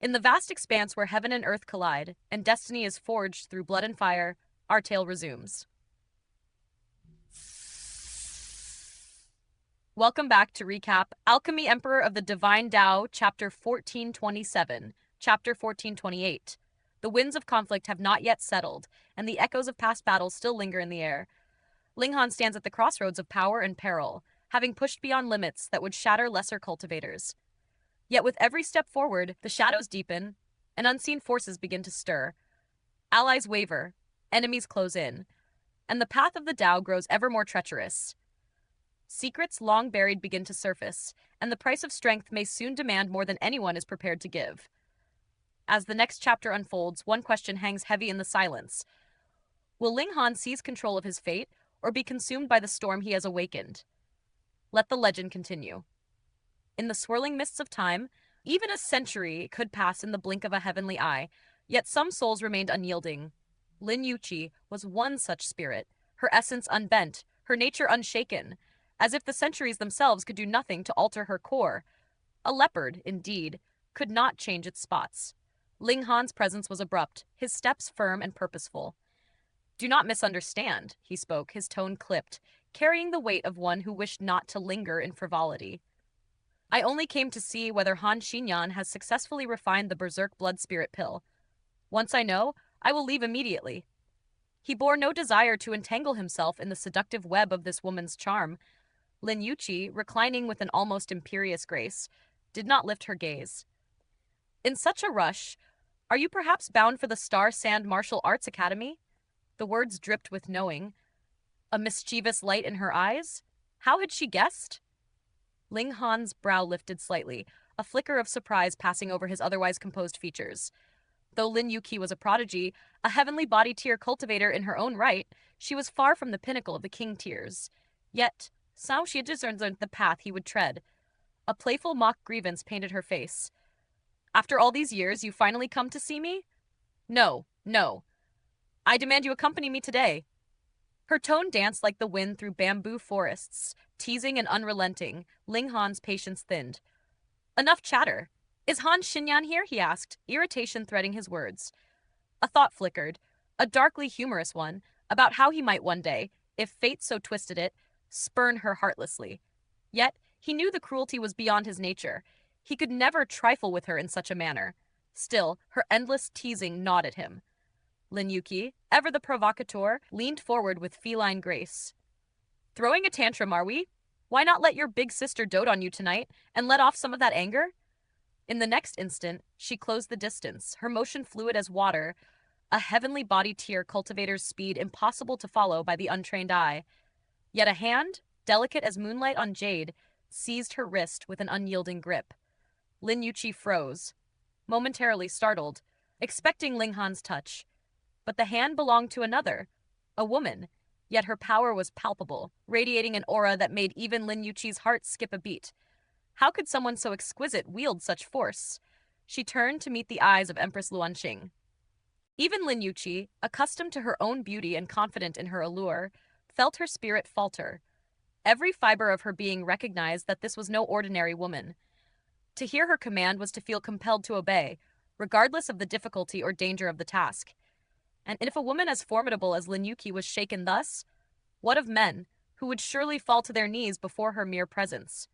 In the vast expanse where heaven and earth collide, and destiny is forged through blood and fire, our tale resumes. Welcome back to recap Alchemy Emperor of the Divine Dao Chapter 1427, Chapter 1428. The winds of conflict have not yet settled, and the echoes of past battles still linger in the air. Ling Han stands at the crossroads of power and peril, having pushed beyond limits that would shatter lesser cultivators. Yet with every step forward, the shadows deepen, and unseen forces begin to stir. Allies waver, enemies close in, and the path of the Dao grows ever more treacherous. Secrets long buried begin to surface, and the price of strength may soon demand more than anyone is prepared to give. As the next chapter unfolds, one question hangs heavy in the silence. Will Ling Han seize control of his fate, or be consumed by the storm he has awakened? Let the legend continue. In the swirling mists of time, even a century could pass in the blink of a heavenly eye, yet some souls remained unyielding. Lin Yuqi was one such spirit, her essence unbent, her nature unshaken, as if the centuries themselves could do nothing to alter her core. A leopard, indeed, could not change its spots. Ling Han's presence was abrupt, his steps firm and purposeful. "Do not misunderstand," he spoke, his tone clipped, carrying the weight of one who wished not to linger in frivolity. "I only came to see whether Han Xinyan has successfully refined the berserk blood spirit pill. Once I know, I will leave immediately." He bore no desire to entangle himself in the seductive web of this woman's charm. Lin Yuqi, reclining with an almost imperious grace, did not lift her gaze. "In such a rush, are you perhaps bound for the Star Sand Martial Arts Academy?" The words dripped with knowing. A mischievous light in her eyes? How had she guessed? Ling Han's brow lifted slightly, a flicker of surprise passing over his otherwise composed features. Though Lin Yuqi was a prodigy, a heavenly body tier cultivator in her own right, she was far from the pinnacle of the king tiers. Yet, somehow she had discerned the path he would tread. A playful mock grievance painted her face. "After all these years, you finally come to see me?" "No, no. I demand you accompany me today." Her tone danced like the wind through bamboo forests, teasing and unrelenting. Ling Han's patience thinned. "Enough chatter. Is Han Xinyan here?" he asked, irritation threading his words. A thought flickered, a darkly humorous one, about how he might one day, if fate so twisted it, spurn her heartlessly. Yet, he knew the cruelty was beyond his nature. He could never trifle with her in such a manner. Still, her endless teasing gnawed at him. Lin Yuqi, ever the provocateur, leaned forward with feline grace. "Throwing a tantrum, are we? Why not let your big sister dote on you tonight, and let off some of that anger?" In the next instant, she closed the distance, her motion fluid as water, a heavenly body tier cultivator's speed impossible to follow by the untrained eye. Yet a hand, delicate as moonlight on jade, seized her wrist with an unyielding grip. Lin Yuqi froze, momentarily startled, expecting Ling Han's touch. But the hand belonged to another, a woman, yet her power was palpable, radiating an aura that made even Lin Yuqi's heart skip a beat. How could someone so exquisite wield such force? She turned to meet the eyes of Empress Luanxing. Even Lin Yuqi, accustomed to her own beauty and confident in her allure, felt her spirit falter. Every fiber of her being recognized that this was no ordinary woman. To hear her command was to feel compelled to obey, regardless of the difficulty or danger of the task. And if a woman as formidable as Lin Yuqi was shaken thus, what of men, who would surely fall to their knees before her mere presence?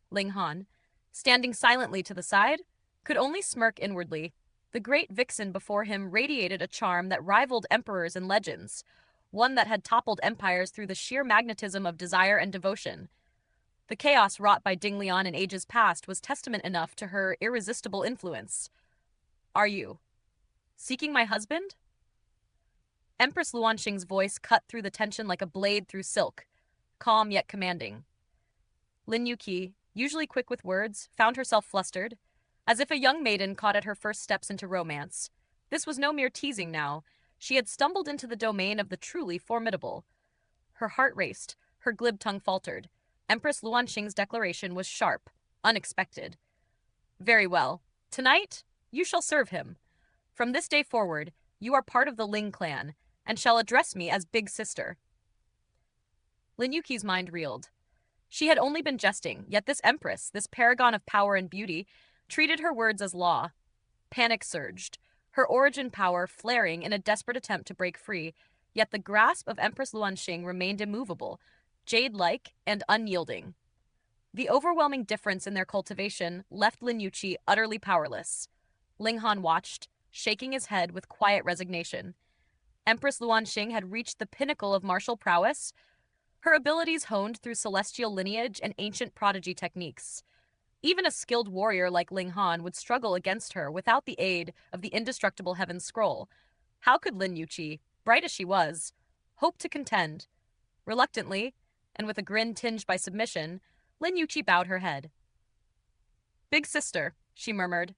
Ling Han, standing silently to the side, could only smirk inwardly. The great vixen before him radiated a charm that rivaled emperors and legends, one that had toppled empires through the sheer magnetism of desire and devotion. The chaos wrought by Ding Lian in ages past was testament enough to her irresistible influence. "Are you seeking my husband?" Empress Luanxing's voice cut through the tension like a blade through silk, calm yet commanding. Lin Yuqi, usually quick with words, found herself flustered, as if a young maiden caught at her first steps into romance. This was no mere teasing now. She had stumbled into the domain of the truly formidable. Her heart raced, her glib tongue faltered. Empress Luanxing's declaration was sharp, unexpected. "Very well. Tonight, you shall serve him. From this day forward, you are part of the Ling clan, and shall address me as Big Sister." Lin Yuqi's mind reeled. She had only been jesting, yet this empress, this paragon of power and beauty, treated her words as law. Panic surged, her origin power flaring in a desperate attempt to break free, yet the grasp of Empress Luanxing remained immovable, jade-like and unyielding. The overwhelming difference in their cultivation left Lin Yuqi utterly powerless. Ling Han watched, shaking his head with quiet resignation. Empress Luanxing had reached the pinnacle of martial prowess, her abilities honed through celestial lineage and ancient prodigy techniques. Even a skilled warrior like Ling Han would struggle against her without the aid of the indestructible Heaven Scroll. How could Lin Yuqi, bright as she was, hope to contend? Reluctantly, and with a grin tinged by submission, Lin Yuqi bowed her head. "Big sister," she murmured,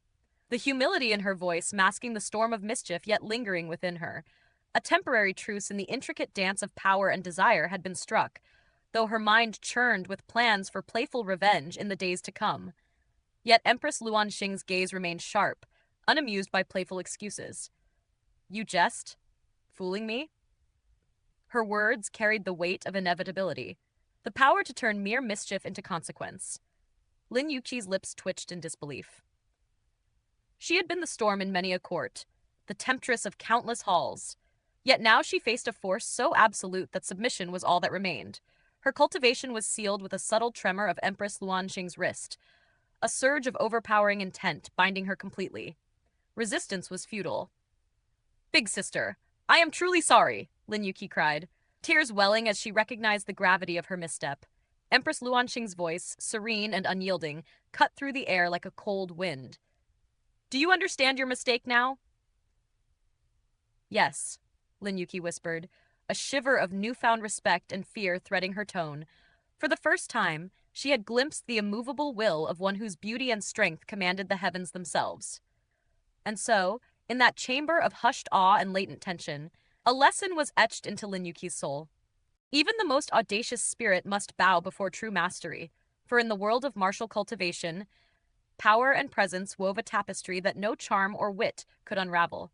the humility in her voice masking the storm of mischief yet lingering within her. A temporary truce in the intricate dance of power and desire had been struck, though her mind churned with plans for playful revenge in the days to come. Yet Empress Luanxing's gaze remained sharp, unamused by playful excuses. "You jest? Fooling me?" Her words carried the weight of inevitability, the power to turn mere mischief into consequence. Lin Yuqi's lips twitched in disbelief. She had been the storm in many a court, the temptress of countless halls. Yet now she faced a force so absolute that submission was all that remained. Her cultivation was sealed with a subtle tremor of Empress Luanxing's wrist, a surge of overpowering intent binding her completely. Resistance was futile. "Big sister, I am truly sorry," Lin Yuqi cried, tears welling as she recognized the gravity of her misstep. Empress Luanxing's voice, serene and unyielding, cut through the air like a cold wind. "Do you understand your mistake now?" "Yes," Lin Yuqi whispered, a shiver of newfound respect and fear threading her tone. For the first time, she had glimpsed the immovable will of one whose beauty and strength commanded the heavens themselves. And so, in that chamber of hushed awe and latent tension, a lesson was etched into Lin Yuqi's soul. Even the most audacious spirit must bow before true mastery, for in the world of martial cultivation, power and presence wove a tapestry that no charm or wit could unravel.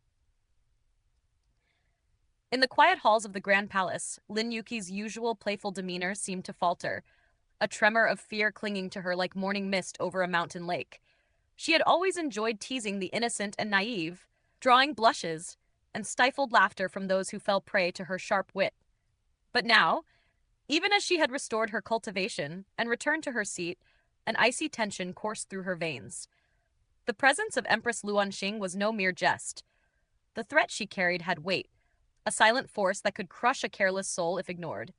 In the quiet halls of the Grand Palace, Lin Yuqi's usual playful demeanor seemed to falter, a tremor of fear clinging to her like morning mist over a mountain lake. She had always enjoyed teasing the innocent and naive, drawing blushes and stifled laughter from those who fell prey to her sharp wit. But now, even as she had restored her cultivation and returned to her seat, an icy tension coursed through her veins. The presence of Empress Luanxing was no mere jest. The threat she carried had weight, a silent force that could crush a careless soul if ignored.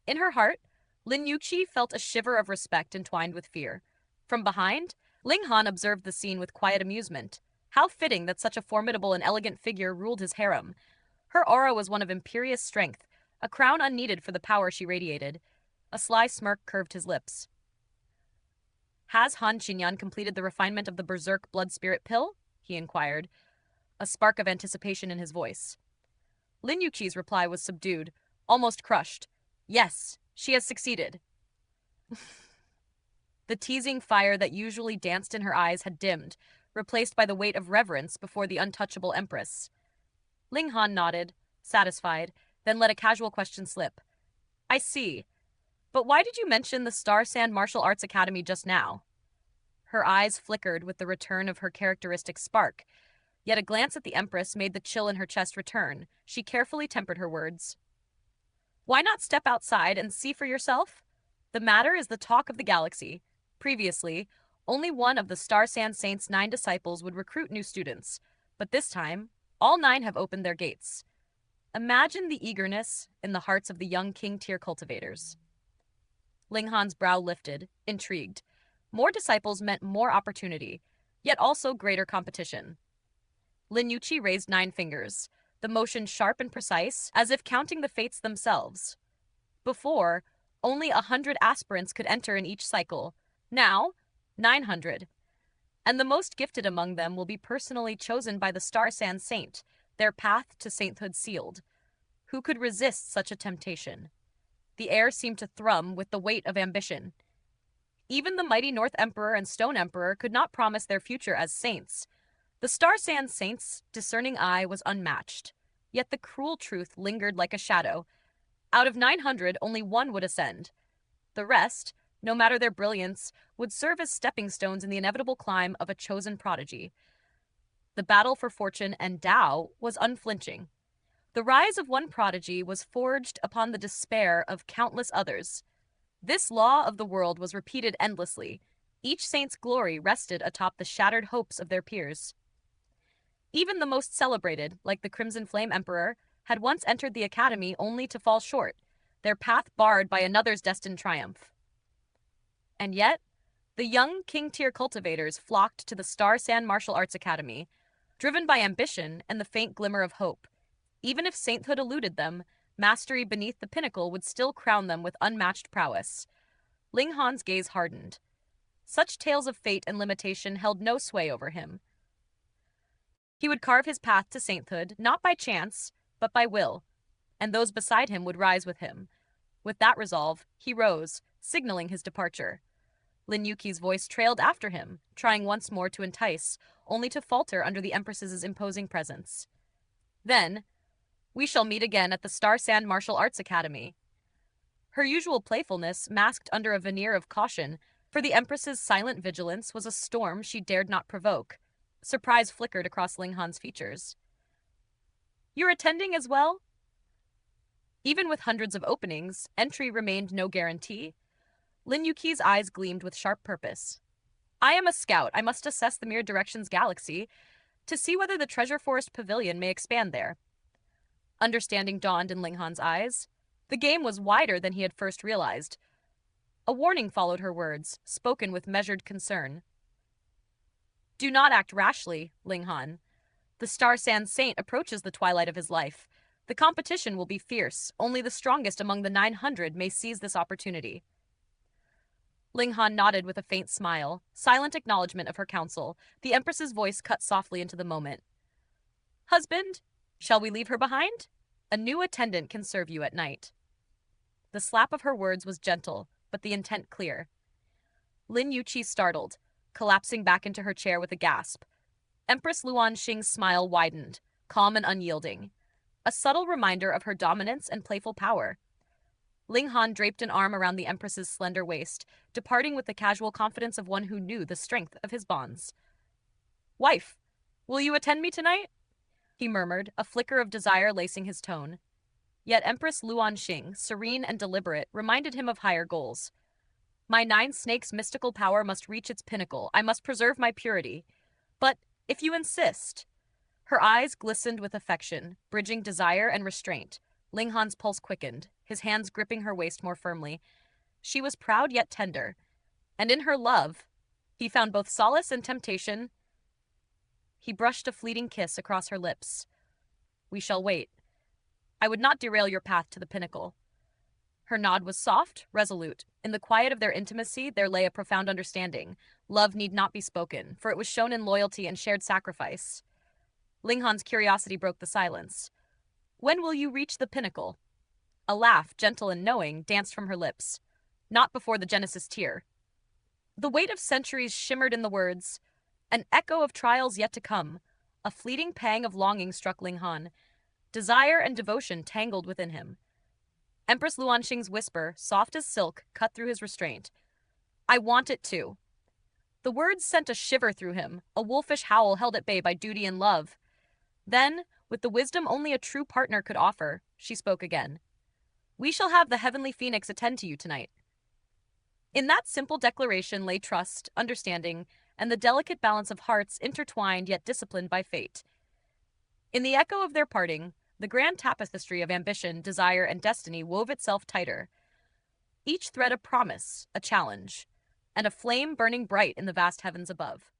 In her heart, Lin Yuqi felt a shiver of respect entwined with fear. From behind, Ling Han observed the scene with quiet amusement. How fitting that such a formidable and elegant figure ruled his harem. Her aura was one of imperious strength, a crown unneeded for the power she radiated. A sly smirk curved his lips. "Has Han Qinyan completed the refinement of the berserk blood spirit pill?" he inquired, a spark of anticipation in his voice. Lin Yuqi's reply was subdued, almost crushed. "Yes, she has succeeded." The teasing fire that usually danced in her eyes had dimmed, replaced by the weight of reverence before the untouchable empress. Ling Han nodded, satisfied, then let a casual question slip. "I see. But why did you mention the Star Sand Martial Arts Academy just now?" Her eyes flickered with the return of her characteristic spark, yet a glance at the Empress made the chill in her chest return. She carefully tempered her words. "Why not step outside and see for yourself? The matter is the talk of the galaxy. Previously, only one of the Star Sand Saints' 9 disciples would recruit new students, but this time, all 9 have opened their gates. Imagine the eagerness in the hearts of the young king-tier cultivators." Ling Han's brow lifted, intrigued. More disciples meant more opportunity, yet also greater competition. Lin Yuqi raised 9 fingers, the motion sharp and precise, as if counting the fates themselves. Before, only 100 aspirants could enter in each cycle. Now, 900. And the most gifted among them will be personally chosen by the Star Sand Saint, their path to sainthood sealed. Who could resist such a temptation? The air seemed to thrum with the weight of ambition. Even the mighty North Emperor and Stone Emperor could not promise their future as saints. The Star Sand Saint's discerning eye was unmatched, yet the cruel truth lingered like a shadow. Out of 900, only 1 would ascend. The rest, no matter their brilliance, would serve as stepping stones in the inevitable climb of a chosen prodigy. The battle for fortune and Dao was unflinching. The rise of one prodigy was forged upon the despair of countless others. This law of the world was repeated endlessly. Each saint's glory rested atop the shattered hopes of their peers. Even the most celebrated, like the Crimson Flame Emperor, had once entered the academy only to fall short, their path barred by another's destined triumph. And yet, the young king-tier cultivators flocked to the Star Sand Martial Arts Academy, driven by ambition and the faint glimmer of hope. Even if sainthood eluded them, mastery beneath the pinnacle would still crown them with unmatched prowess. Ling Han's gaze hardened. Such tales of fate and limitation held no sway over him. He would carve his path to sainthood, not by chance, but by will, and those beside him would rise with him. With that resolve, he rose, signaling his departure. Lin Yuqi's voice trailed after him, trying once more to entice, only to falter under the Empress's imposing presence. Then, we shall meet again at the Star Sand Martial Arts Academy. Her usual playfulness masked under a veneer of caution, for the Empress's silent vigilance was a storm she dared not provoke. Surprise flickered across Ling Han's features. You're attending as well? Even with hundreds of openings, entry remained no guarantee. Lin Yuqi's eyes gleamed with sharp purpose. I am a scout. I must assess the Mirror Directions galaxy to see whether the Treasure Forest Pavilion may expand there. Understanding dawned in Ling Han's eyes. The game was wider than he had first realized. A warning followed her words, spoken with measured concern. Do not act rashly, Ling Han. The Star Sand Saint approaches the twilight of his life. The competition will be fierce. Only the strongest among the 900 may seize this opportunity. Ling Han nodded with a faint smile, silent acknowledgement of her counsel. The Empress's voice cut softly into the moment. Husband, shall we leave her behind? A new attendant can serve you at night. The slap of her words was gentle, but the intent clear. Lin Yuqi startled, collapsing back into her chair with a gasp. Empress Luan Xing's smile widened, calm and unyielding, a subtle reminder of her dominance and playful power. Ling Han draped an arm around the Empress's slender waist, departing with the casual confidence of one who knew the strength of his bonds. Wife, will you attend me tonight? He murmured, a flicker of desire lacing his tone. Yet Empress Luan Xing, serene and deliberate, reminded him of higher goals. My 9 snakes' mystical power must reach its pinnacle. I must preserve my purity. But if you insist... Her eyes glistened with affection, bridging desire and restraint. Ling Han's pulse quickened, his hands gripping her waist more firmly. She was proud yet tender, and in her love, he found both solace and temptation. He brushed a fleeting kiss across her lips. We shall wait. I would not derail your path to the pinnacle. Her nod was soft, resolute. In the quiet of their intimacy, there lay a profound understanding. Love need not be spoken, for it was shown in loyalty and shared sacrifice. Ling Han's curiosity broke the silence. When will you reach the pinnacle? A laugh, gentle and knowing, danced from her lips. Not before the Genesis tier. The weight of centuries shimmered in the words. An echo of trials yet to come. A fleeting pang of longing struck Ling Han. Desire and devotion tangled within him. Empress Luan Xing's whisper, soft as silk, cut through his restraint. I want it too. The words sent a shiver through him, a wolfish howl held at bay by duty and love. Then, with the wisdom only a true partner could offer, she spoke again. We shall have the heavenly phoenix attend to you tonight. In that simple declaration lay trust, understanding, and the delicate balance of hearts intertwined yet disciplined by fate. In the echo of their parting, the grand tapestry of ambition, desire, and destiny wove itself tighter. Each thread a promise, a challenge, and a flame burning bright in the vast heavens above.